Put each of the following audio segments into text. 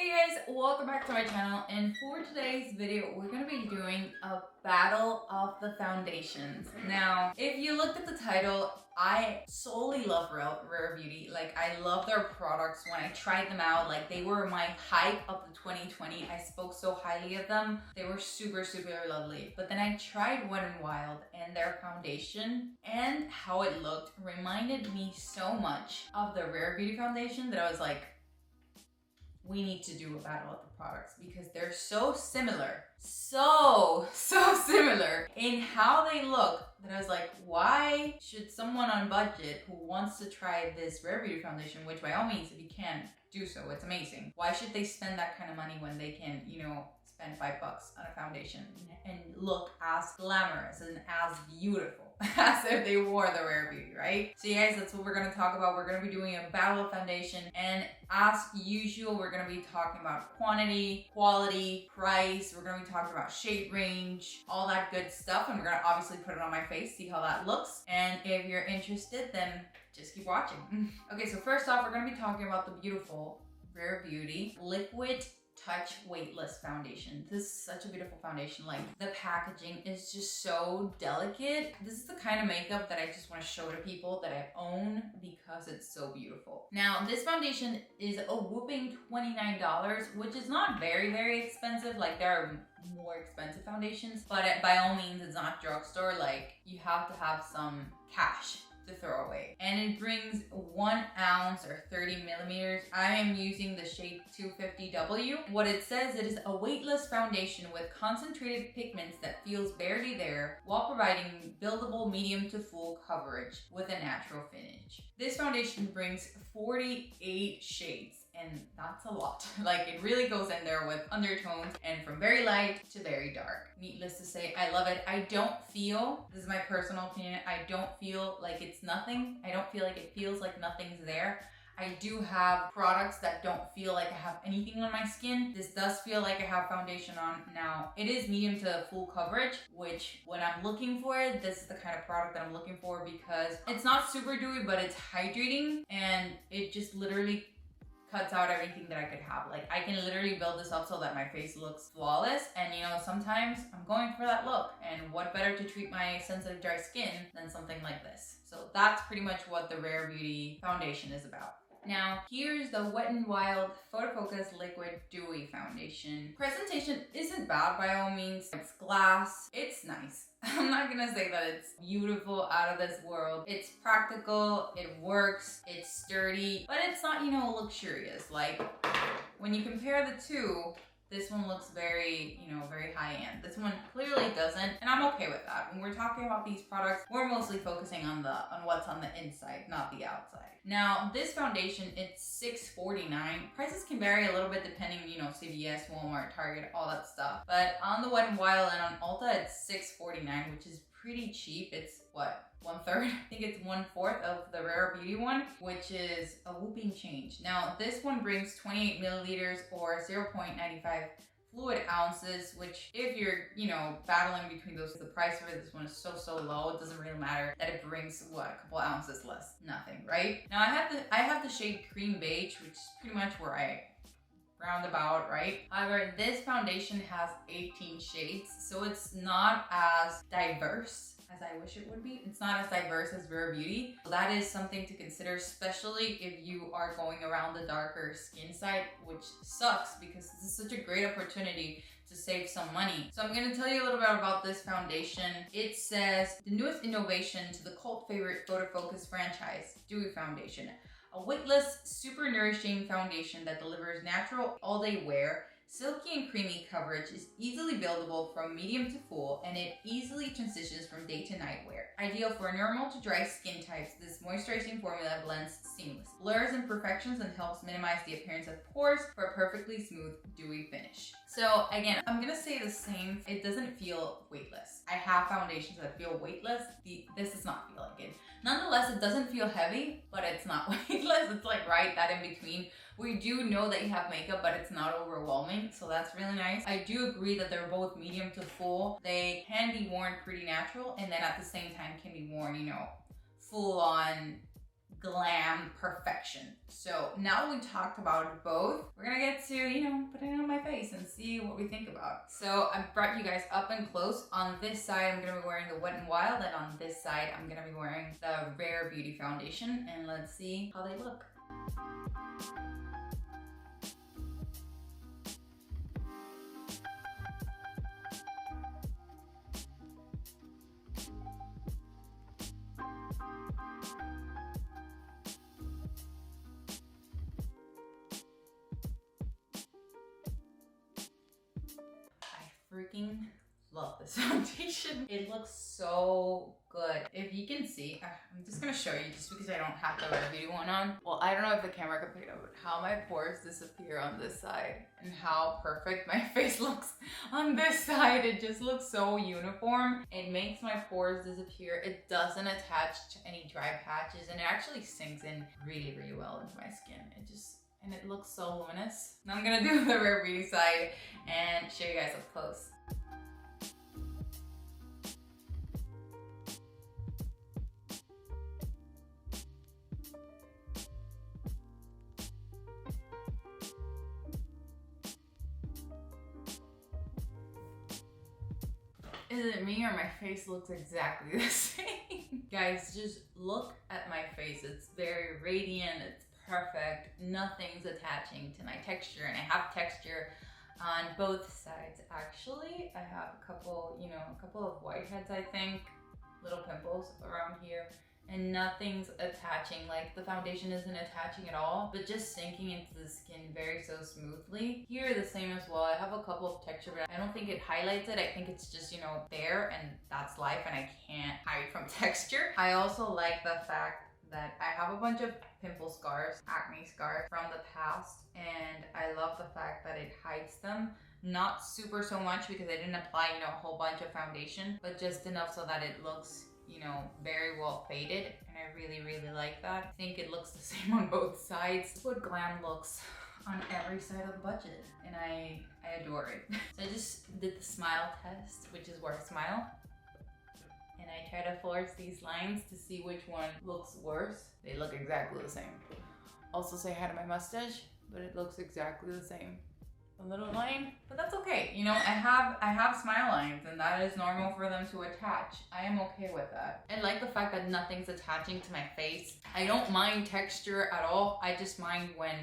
Hey guys, welcome back to my channel, and for today's video we're going to be doing a battle of the foundations. Now, if you looked at the title, I solely love Rare Beauty. Like, I love their products. When I tried them out, like, they were my hype of the 2020. I spoke so highly of them. They were super lovely. But then I tried Wet n Wild, and their foundation and how it looked reminded me so much of the Rare Beauty foundation that I was like, we need to do a battle of the products because they're so similar. So similar in how they look that I was like, why should someone on budget who wants to try this Rare Beauty foundation, which by all means, if you can, do so, it's amazing. Why should they spend that kind of money when they can, you know, spend $5 on a foundation and look as glamorous and as beautiful as if they wore the Rare Beauty, right? So you guys, that's what we're gonna talk about. We're gonna be doing a battle of foundation, and as usual, we're gonna be talking about quantity, quality, price. We're gonna be talking about shade range, all that good stuff, and we're gonna obviously put it on my face, see how that looks. And if you're interested, then just keep watching. Okay, so first off, we're gonna be talking about the beautiful Rare Beauty Liquid Touch Weightless foundation. This is such a beautiful foundation. Like, the packaging is just so delicate. This is the kind of makeup that I just want to show to people that I own because it's so beautiful. Now, this foundation is a whooping $29, which is not very expensive. Like, there are more expensive foundations, but by all means, it's not drugstore. Like, you have to have some cash to throw away. And it brings 1 ounce or 30 millimeters. I am using the shade 250W. What it says, it is a weightless foundation with concentrated pigments that feels barely there while providing buildable medium to full coverage with a natural finish. This foundation brings 48 shades, and that's a lot. Like, it really goes in there with undertones and from very light to very dark. Needless to say, I love it. I don't feel, this is my personal opinion, I don't feel like it's nothing. I don't feel like it feels like nothing's there. I do have products that don't feel like I have anything on my skin. This does feel like I have foundation on. Now, it is medium to full coverage, which when I'm looking for it, this is the kind of product that I'm looking for because it's not super dewy, but it's hydrating, and it just literally cuts out everything that I could have. Like, I can literally build this up so that my face looks flawless, and you know, sometimes I'm going for that look, and what better to treat my sensitive dry skin than something like this. So that's pretty much what the Rare Beauty foundation is about. Now, here's the Wet n Wild Photofocus Liquid Dewy Foundation. Presentation isn't bad by all means. It's glass. It's nice. I'm not gonna say that it's beautiful, out of this world. It's practical, it works, it's sturdy, but it's not, you know, luxurious. Like, when you compare the two, this one looks very, you know, very high-end. This one clearly doesn't, and I'm okay with that. When we're talking about these products, we're mostly focusing on what's on the inside, not the outside. Now, this foundation, it's $6.49. Prices can vary a little bit depending, you know, CVS, Walmart, Target, all that stuff. But on the Wet n Wild and on Ulta, it's $6.49, which is pretty cheap. It's what, 1/3? I think it's 1/4 of the Rare Beauty one, which is a whooping change. Now, this one brings 28 milliliters or 0.95 fluid ounces, which if you're, you know, battling between those, the price for this one is so low, it doesn't really matter that it brings, what, a couple ounces less. Nothing, right? Now, I have the shade Cream Beige, which is pretty much where I roundabout, right? However, this foundation has 18 shades, so it's not as diverse as I wish it would be. It's not as diverse as Rare Beauty. So that is something to consider, especially if you are going around the darker skin side, which sucks because this is such a great opportunity to save some money. So I'm gonna tell you a little bit about this foundation. It says, the newest innovation to the cult favorite Photofocus franchise, Dewy Foundation. A weightless, super nourishing foundation that delivers natural all-day wear. Silky and creamy coverage is easily buildable from medium to full, and it easily transitions from day to night wear. Ideal for normal to dry skin types, this moisturizing formula blends seamless, blurs imperfections, and helps minimize the appearance of pores for a perfectly smooth, dewy finish. So again, I'm gonna say the same. It doesn't feel weightless. I have foundations that feel weightless. This does not feel like it. Nonetheless, it doesn't feel heavy, but it's not weightless. It's like right that in between. We do know that you have makeup, but it's not overwhelming, so that's really nice. I do agree that they're both medium to full. They can be worn pretty natural, and then at the same time can be worn, you know, full on glam perfection. So now that we talked about both, we're gonna get to, you know, putting it on my face and see what we think about. So I brought you guys up and close. On this side, I'm gonna be wearing the Wet n Wild, and on this side, I'm gonna be wearing the Rare Beauty Foundation, and let's see how they look. Freaking love this foundation. It looks so good. If you can see, I'm just gonna show you just because I don't have the Rare Beauty one on. Well, I don't know if the camera can pick it up, but how my pores disappear on this side and how perfect my face looks on this side. It just looks so uniform. It makes my pores disappear. It doesn't attach to any dry patches, and it actually sinks in really, really well into my skin. And it looks so luminous. Now I'm gonna do the Rare Beauty side and show you guys up close. Is it me or my face looks exactly the same? Guys, just look at my face. It's very radiant, it's perfect. Nothing's attaching to my texture, and I have texture on both sides. Actually, I have a couple of whiteheads, I think, little pimples around here, and nothing's attaching. Like, the foundation isn't attaching at all, but just sinking into the skin very so smoothly. Here, the same as well. I have a couple of texture, but I don't think it highlights it. I think it's just, you know, there, and that's life, and I can't hide from texture. I also like the fact that I have a bunch of pimple scars, acne scars from the past, and I love the fact that it hides them. Not super so much because I didn't apply, you know, a whole bunch of foundation, but just enough so that it looks, you know, very well faded, and I really, really like that. I think it looks the same on both sides. This is what glam looks on every side of the budget, and I adore it. So I just did the smile test, which is where I smile. And I try to force these lines to see which one looks worse. They look exactly the same. Also say hi to my mustache, but it looks exactly the same. A little line, but that's okay. You know, I have smile lines, and that is normal for them to attach. I am okay with that. I like the fact that nothing's attaching to my face. I don't mind texture at all. I just mind when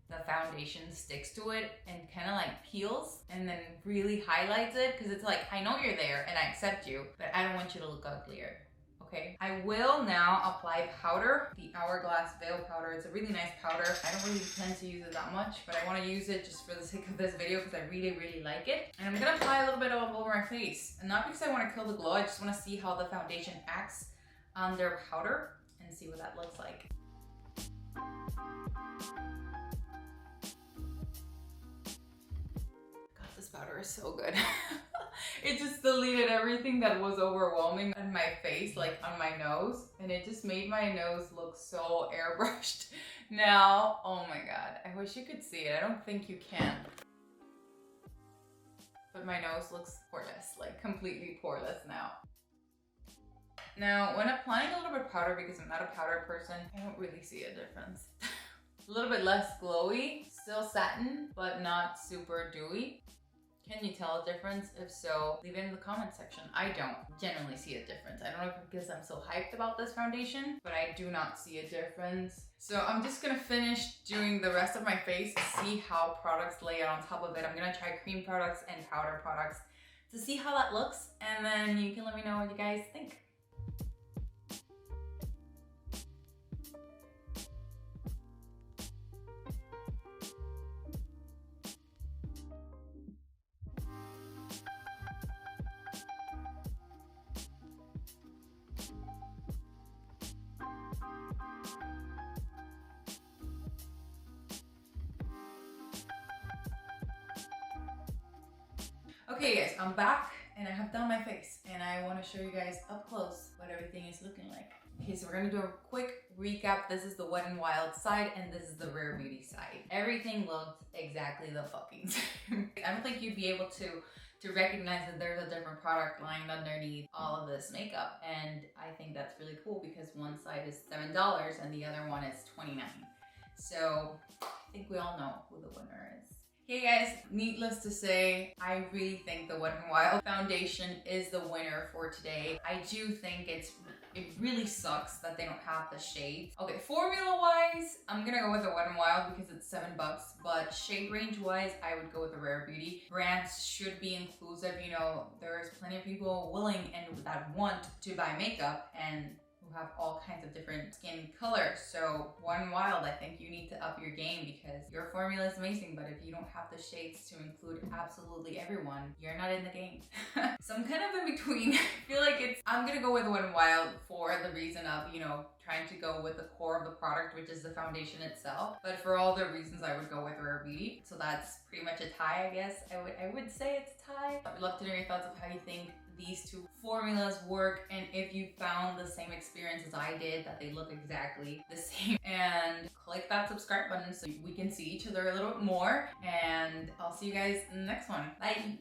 the foundation sticks to it and kind of like peels and then really highlights it, because it's like, I know you're there and I accept you, but I don't want you to look uglier, okay? I will now apply powder, the Hourglass Veil Powder. It's a really nice powder. I don't really plan to use it that much, but I want to use it just for the sake of this video because I really, really like it. And I'm gonna apply a little bit all over my face, and not because I want to kill the glow, I just want to see how the foundation acts on their powder and see what that looks like. Powder is so good. It just deleted everything that was overwhelming on my face, like on my nose, and it just made my nose look so airbrushed now. Oh my god, I wish you could see it. I don't think you can, but my nose looks poreless, like completely poreless now. Now, when applying a little bit of powder, because I'm not a powder person, I don't really see a difference. A little bit less glowy, still satin, but not super dewy. Can you tell a difference? If so, leave it in the comment section. I don't generally see a difference. I don't know if it's because I'm so hyped about this foundation, but I do not see a difference. So I'm just gonna finish doing the rest of my face to see how products lay on top of it. I'm gonna try cream products and powder products to see how that looks, and then you can let me know what you guys think. Okay guys, I'm back and I have done my face, and I want to show you guys up close what everything is looking like. Okay, so we're gonna do a quick recap. This is the Wet n Wild side and this is the Rare Beauty side. Everything looked exactly the fucking same. I don't think you'd be able to recognize that there's a different product lying underneath all of this makeup. And I think that's really cool because one side is $7 and the other one is $29. So I think we all know who the winner is. Okay guys, needless to say, I really think the Wet n Wild foundation is the winner for today. I do think it really sucks that they don't have the shades. Okay, formula-wise, I'm gonna go with the Wet n Wild because it's $7, but shade range-wise, I would go with the Rare Beauty. Brands should be inclusive. You know, there's plenty of people willing and that want to buy makeup and who have all kinds of different skin colors. So Wet n Wild, I think you need to up your game because your formula is amazing, but if you don't have the shades to include absolutely everyone, you're not in the game. So I'm kind of in between. I feel like I'm gonna go with Wet n Wild for the reason of, you know, trying to go with the core of the product, which is the foundation itself. But for all the reasons, I would go with Rare Beauty. So that's pretty much a tie, I guess. I would say it's a tie. I would love to know your thoughts of how you think these two formulas work and if you found the same experience as I did, that they look exactly the same. And click that subscribe button so we can see each other a little bit more. And I'll see you guys in the next one. Bye!